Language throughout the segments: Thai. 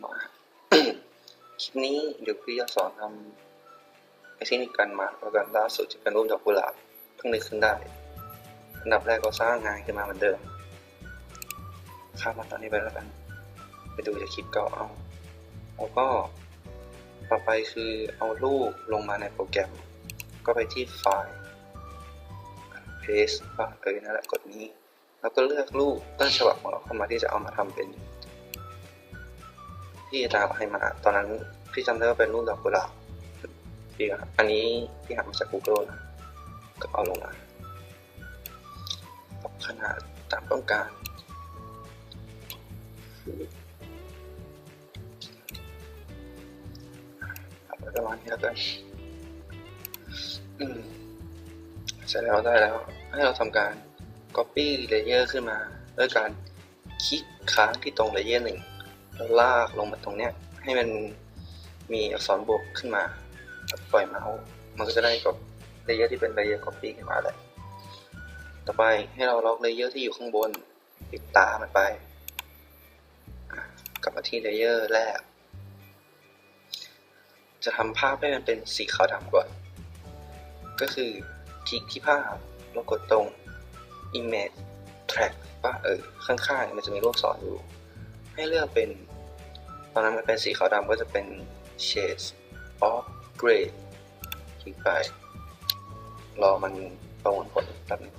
มา คลิปนี้เดี๋ยวพี่จะสอนทำเทคนิคการมาร์กแล้วกันล่าสุดจะเป็นรูปดอกกุหลาบเพิ่งนึกขึ้นได้อันดับแรกก็สร้างงานขึ้นมาเหมือนเดิมข้ามมาตอนนี้ไปแล้วกันไปดูจากคลิปเก่าเอาแล้วก็ต่อไปคือเอารูปลงมาในโปรแกรมก็ไปที่ไฟล์ paste นั่นแหละกดนี้แล้วก็เลือกรูปต้นฉบับของเราเข้ามาที่จะเอามาทำเป็นที่อาจารย์ให้มาตอนนั้นพี่จำได้ว่าเป็นรูปดอกกุหลาบพี่อันนี้พี่หามาจาก Google นะก็เอาลงมาปรับขนาดตามต้องการประมาณนี้แล้วกันเสร็จแล้วได้แล้วให้เราทำการ copy layer ขึ้นมาด้วยการคลิกค้างที่ตรง layer 1แล้วลากลงมาตรงเนี้ยให้มันมีอักษรบวกขึ้นมาปล่อยเมาส์มันก็จะได้กับ layer ที่เป็น layer copy ขึ้นมาแหละต่อไปให้เราล็อก layer ที่อยู่ข้างบนปิดตามันไปกลับมาที่ layer แรกจะทำภาพให้มันเป็นสีขาวดำก่อนก็คือคลิกที่ภาพแล้วกดตรง image track ข้างๆมันจะมีรูปศรอยู่ให้เลือกเป็นตอนนั้นมันเป็นสีขาวดำก็จะเป็น shades of gray คลิกไปรอมันประมวลผลแป๊บนึง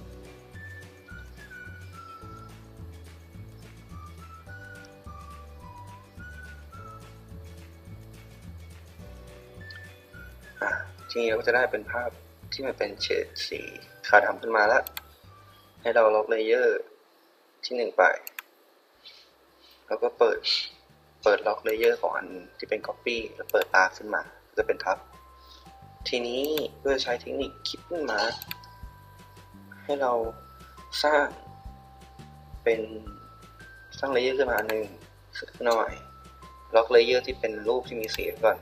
ทีนี้เราก็จะได้เป็นภาพที่มันเป็นเฉดสีขาวดำขึ้นมาแล้วให้เราล็อกเลเยอร์ที่1ไปแล้วก็เปิดล็อกเลเยอร์ของอันที่เป็น Copy แล้วเปิดตาขึ้นมาจะเป็นทับทีนี้เพื่อใช้เทคนิคคลิปขึ้นมาให้เราสร้างเลเยอร์ขึ้นมาหนึ่งหน่อยล็อกเลเยอร์ที่เป็นรูปที่มีสีก่อน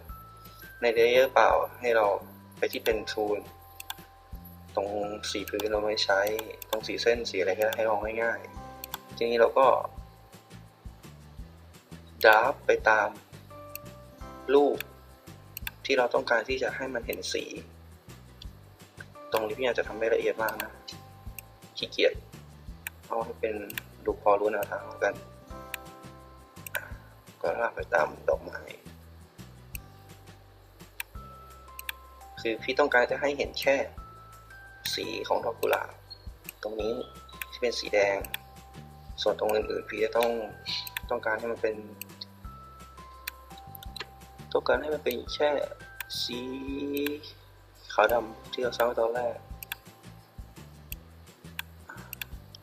ในเลเยอร์เปล่าให้เราไปที่เป็น Tool ตรงสีพื้นเราไม่ใช้ตรงสีเส้นสีอะไรก็ได้ให้มองง่ายๆทีนี้เราก็ดราฟไปตามรูปที่เราต้องการที่จะให้มันเห็นสีตรงนี้พี่อาจจะทำไม่ละเอียดมากนะขี้เกียจเอาให้เป็นดูพอรู้แนวทางแล้วกันก็ลากไปตามดอกไม้คือพี่ต้องการจะให้เห็นแค่สีของดอกกุหลาบตรงนี้ที่เป็นสีแดงส่วนตรงอื่นๆพี่จะต้องการให้มันเป็นแค่สีขาวดำที่เราสร้างไว้ตอนแรก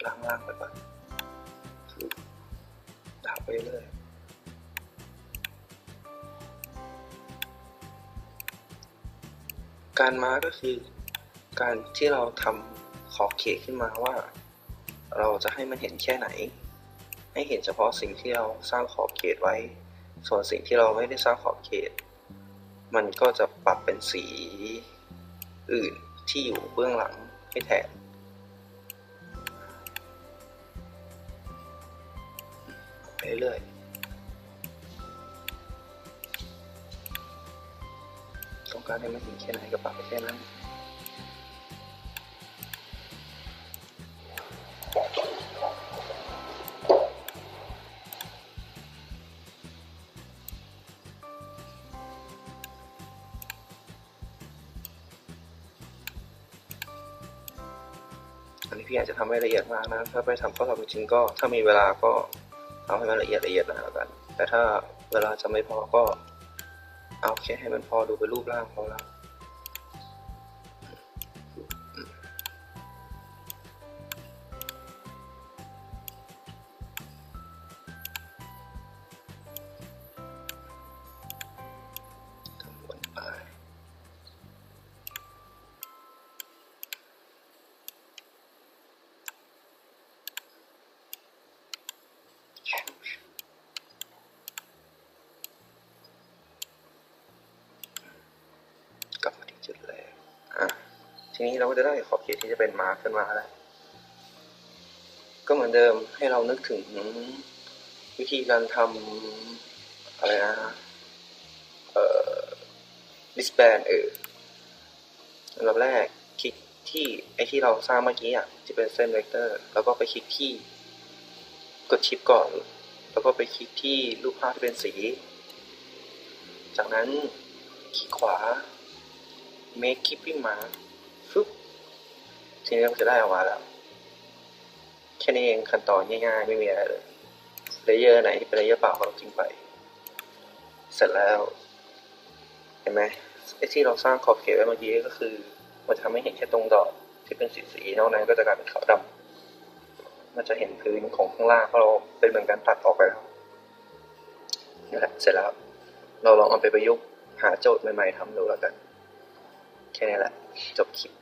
ล่างๆไปก่อนดาบไปเลยการมาร์กก็คือการที่เราทำขอบเขตขึ้นมาว่าเราจะให้มันเห็นแค่ไหนให้เห็นเฉพาะสิ่งที่เราสร้างขอบเขตไว้ส่วนสิ่งที่เราไม่ได้สร้างขอบเขตมันก็จะปรับเป็นสีอื่นที่อยู่เบื้องหลังให้แทนไปเรื่อยต้องการให้มันเห็นแค่ไหนก็ปรับไปแค่นั้นอันนี้พี่อาจจะทำให้ละเอียดมากนะถ้าไปทำข้อสอบจริงๆก็ถ้ามีเวลาก็ทำให้มันละเอียดหน่อยแล้วกันแต่ถ้าเวลาจะไม่พอก็เอาแค่ให้มันพอดูเป็นรูปร่างพอแล้วกลับมาที่จุดแรกทีนี้เราก็จะได้ขอบเขตที่จะเป็นมาร์กขึ้นมาแล้วก็เหมือนเดิมให้เรานึกถึงวิธีการท อะไรนะdisband อันดับแรกคลิกที่ไอที่เราสร้างเมื่อกี้ที่เป็นเส้นเวกเตอร์แล้วก็ไปคลิกที่กดชิปก่อนแล้วก็ไปคลิกที่รูปภาพที่เป็นสีจากนั้นคลิกขวา make clipping mark ฟึบทีนี้เราจะได้ออกมาแล้วแค่นี้เองขั้นตอนง่ายๆไม่มีอะไรเลยเลเยอร์ไหนที่เป็นเลเยอร์เปล่าเราทิ้งไปเสร็จแล้วเห็นไหมไอ้ที่เราสร้างขอบเขตไว้เมื่อกี้ก็คือมันจะทำให้เห็นแค่ตรงดอทที่เป็นสีนอกนั้นก็จะกลายเป็นขาวดำมันจะเห็นพื้นของข้างล่างเพราะเราเป็นเหมือนการตัดออกไปแล้วนี่แหละเสร็จแล้วเราลองเอาไปประยุกต์หาโจทย์ใหม่ๆทำดูแล้วกันแค่นี้แหละจบคลิป